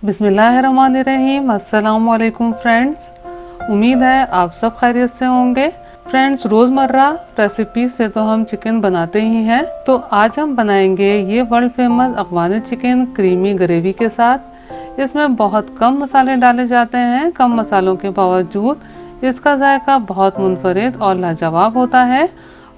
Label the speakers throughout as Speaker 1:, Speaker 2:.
Speaker 1: बिस्मिल्लाहिर्रहमानिर्रहीम। अस्सलाम वालेकुम फ्रेंड्स, उम्मीद है आप सब खैरियत से होंगे। फ्रेंड्स, रोज़मर्रा रेसिपी से तो हम चिकन बनाते ही हैं, तो आज हम बनाएंगे ये वर्ल्ड फेमस अफगानी चिकन क्रीमी ग्रेवी के साथ। इसमें बहुत कम मसाले डाले जाते हैं, कम मसालों के बावजूद इसका जायका बहुत मुनफरिद और लाजवाब होता है।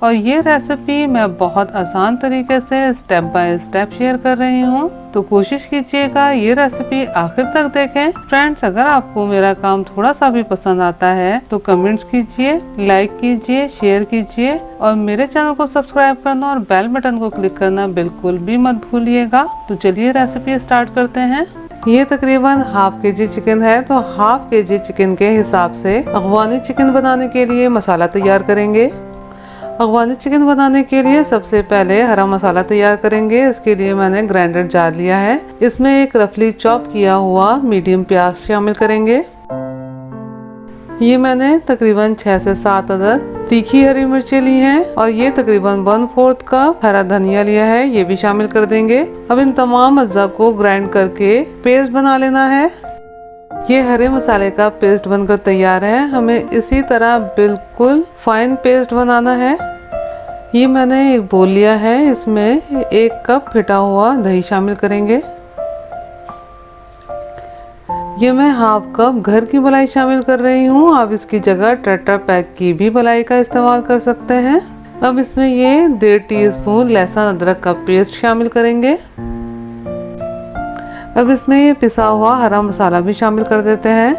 Speaker 1: और ये रेसिपी मैं बहुत आसान तरीके से स्टेप बाय स्टेप शेयर कर रही हूँ, तो कोशिश कीजिएगा ये रेसिपी आखिर तक देखें। फ्रेंड्स, अगर आपको मेरा काम थोड़ा सा भी पसंद आता है तो कमेंट्स कीजिए, लाइक कीजिए, शेयर कीजिए और मेरे चैनल को सब्सक्राइब करना और बेल बटन को क्लिक करना बिल्कुल भी मत भूलिएगा। तो चलिए रेसिपी स्टार्ट करते हैं। ये तकरीबन हाफ केजी चिकन है, तो हाफ केजी चिकन के हिसाब से अफगानी चिकन बनाने के लिए मसाला तैयार करेंगे। अफगानी चिकन बनाने के लिए सबसे पहले हरा मसाला तैयार करेंगे। इसके लिए मैंने ग्राइंडर जार लिया है, इसमें एक रफली चॉप किया हुआ मीडियम प्याज शामिल करेंगे। ये मैंने तकरीबन 6 से 7 अदद तीखी हरी मिर्चें ली हैं और ये तकरीबन 1/4 कप हरा धनिया लिया है, ये भी शामिल कर देंगे। अब इन तमाम अज्जा को ग्राइंड करके पेस्ट बना लेना है। ये हरे मसाले का पेस्ट बनकर तैयार है, हमें इसी तरह बिल्कुल फाइन पेस्ट बनाना है। ये मैंने एक बोल लिया है, इसमें 1 कप फिटा हुआ दही शामिल करेंगे। ये मैं हाफ कप घर की मलाई शामिल कर रही हूँ, आप इसकी जगह टेट्रा पैक की भी मलाई का इस्तेमाल कर सकते हैं। अब इसमें ये 1.5 टीस्पून लहसुन अदरक का पेस्ट शामिल करेंगे। अब इसमें ये पिसा हुआ हरा मसाला भी शामिल कर देते हैं।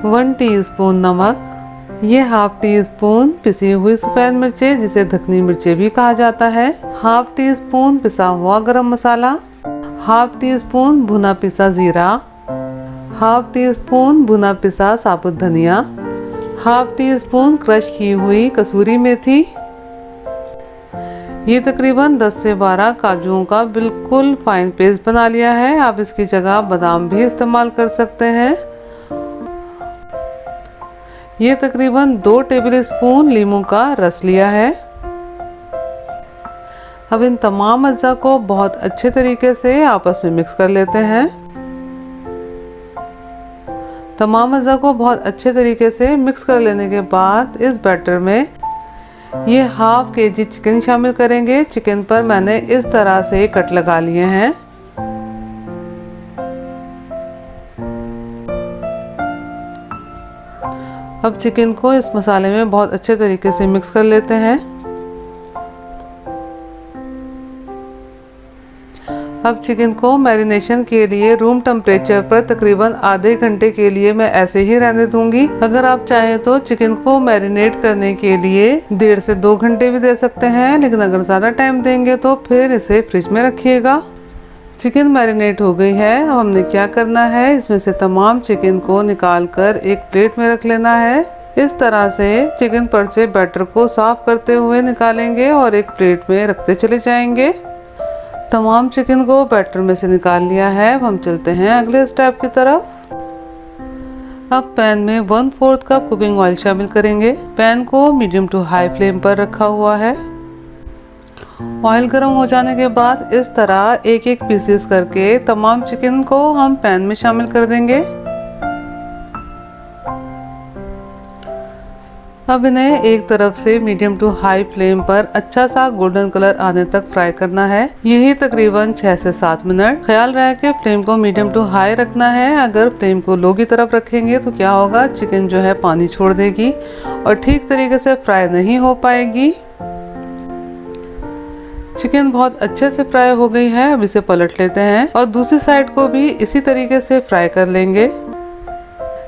Speaker 1: 1 टीस्पून नमक, ये हाफ टी स्पून पिसी हुई सफेद मिर्चें जिसे धकनी मिर्चें भी कहा जाता है, हाफ टी स्पून पिसा हुआ गरम मसाला, हाफ टी स्पून भुना पिसा जीरा, हाफ टी स्पून भुना पिसा साबुत धनिया, हाफ टी स्पून क्रश की हुई कसूरी मेथी। ये तकरीबन 10 से 12 काजुओं का बिल्कुल फाइन पेस्ट बना लिया है, आप इसकी जगह बादाम भी इस्तेमाल कर सकते हैं। ये तकरीबन 2 टेबल स्पून लीमू का रस लिया है। अब इन तमाम अज्जा को बहुत अच्छे तरीके से आपस में मिक्स कर लेते हैं। तमाम अज्जा को बहुत अच्छे तरीके से मिक्स कर लेने के बाद इस बैटर में ये हाफ केजी चिकन शामिल करेंगे। चिकन पर मैंने इस तरह से कट लगा लिए हैं। अब चिकन को इस मसाले में बहुत अच्छे तरीके से मिक्स कर लेते हैं। अब चिकन को मैरिनेशन के लिए रूम टेम्परेचर पर तकरीबन आधे घंटे के लिए मैं ऐसे ही रहने दूंगी। अगर आप चाहें तो चिकन को मैरिनेट करने के लिए 1.5 से 2 घंटे भी दे सकते हैं, लेकिन अगर ज़्यादा टाइम देंगे तो फिर इसे फ्रिज में रखिएगा। चिकन मैरिनेट हो गई है। अब हमने क्या करना है, इसमें से तमाम चिकन को निकाल कर एक प्लेट में रख लेना है। इस तरह से चिकन पर से बैटर को साफ करते हुए निकालेंगे और एक प्लेट में रखते चले जाएंगे। तमाम चिकन को बैटर में से निकाल लिया है। अब हम चलते हैं अगले स्टेप की तरफ। अब पैन में 1/4 कप कुकिंग ऑयल शामिल करेंगे। पैन को मीडियम टू हाई फ्लेम पर रखा हुआ है। ऑयल गर्म हो जाने के बाद इस तरह एक एक पीसेस करके तमाम चिकन को हम पैन में शामिल कर देंगे। अब इन्हें एक तरफ से मीडियम टू हाई फ्लेम पर अच्छा सा गोल्डन कलर आने तक फ्राई करना है, यही तकरीबन 6 से 7 मिनट। ख्याल रहे कि फ्लेम को मीडियम टू हाई रखना है, अगर फ्लेम को लो की तरफ रखेंगे तो क्या होगा, चिकन जो है पानी छोड़ देगी और ठीक तरीके से फ्राई नहीं हो पाएगी। चिकन बहुत अच्छे से फ्राई हो गई है। अब इसे पलट लेते हैं और दूसरी साइड को भी इसी तरीके से फ्राई कर लेंगे।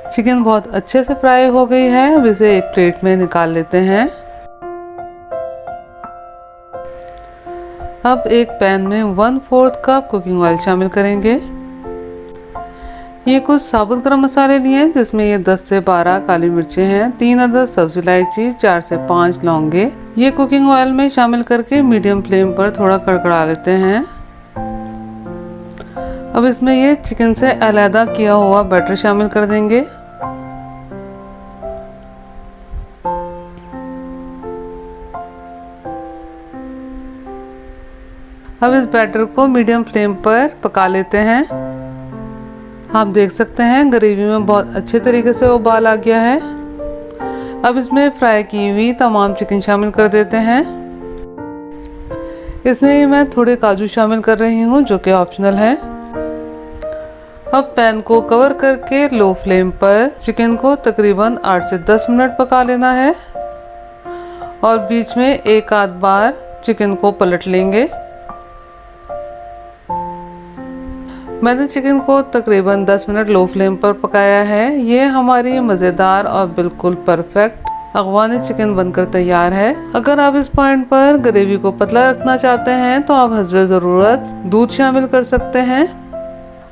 Speaker 1: चिकन बहुत अच्छे से फ्राई हो गई है। अब इसे एक प्लेट में निकाल लेते हैं। अब एक पैन में 1/4 कप कुकिंग ऑयल शामिल करेंगे। ये कुछ साबुत गरम मसाले लिए जिसमें ये 10 से 12 काली मिर्चें हैं, 3 अदद सब्जी इलायची, 4 से 5 लौंगे। ये कुकिंग ऑयल में शामिल करके मीडियम फ्लेम पर थोड़ा कड़कड़ा लेते हैं। अब इसमें ये चिकन से अलहदा किया हुआ बैटर शामिल कर देंगे। अब इस बैटर को मीडियम फ्लेम पर पका लेते हैं। आप देख सकते हैं ग्रेवी में बहुत अच्छे तरीके से उबाल आ गया है। अब इसमें फ्राई की हुई तमाम चिकन शामिल कर देते हैं। इसमें मैं थोड़े काजू शामिल कर रही हूँ जो कि ऑप्शनल है। अब पैन को कवर करके लो फ्लेम पर चिकन को तकरीबन 8 से 10 मिनट पका लेना है और बीच में एक आध बार चिकन को पलट लेंगे। मैंने चिकन को तकरीबन 10 मिनट लो फ्लेम पर पकाया है। ये हमारी मज़ेदार और बिल्कुल परफेक्ट अफगानी चिकन बनकर तैयार है। अगर आप इस पॉइंट पर ग्रेवी को पतला रखना चाहते हैं तो आप हस्बे ज़रूरत दूध शामिल कर सकते हैं।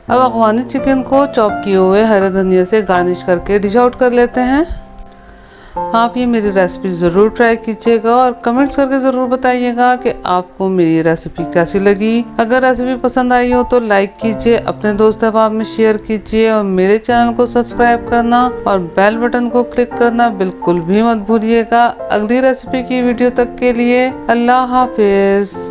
Speaker 1: अब अफगानी चिकन को चॉप किए हुए हरे धनिया से गार्निश करके डिश आउट कर लेते हैं। आप ये मेरी रेसिपी ज़रूर ट्राई कीजिएगा और कमेंट्स करके ज़रूर बताइएगा कि आपको मेरी रेसिपी कैसी लगी। अगर रेसिपी पसंद आई हो तो लाइक कीजिए, अपने दोस्त अहबाब में शेयर कीजिए और मेरे चैनल को सब्सक्राइब करना और बेल बटन को क्लिक करना बिल्कुल भी मत भूलिएगा। अगली रेसिपी की वीडियो तक के लिए अल्लाह हाफिज।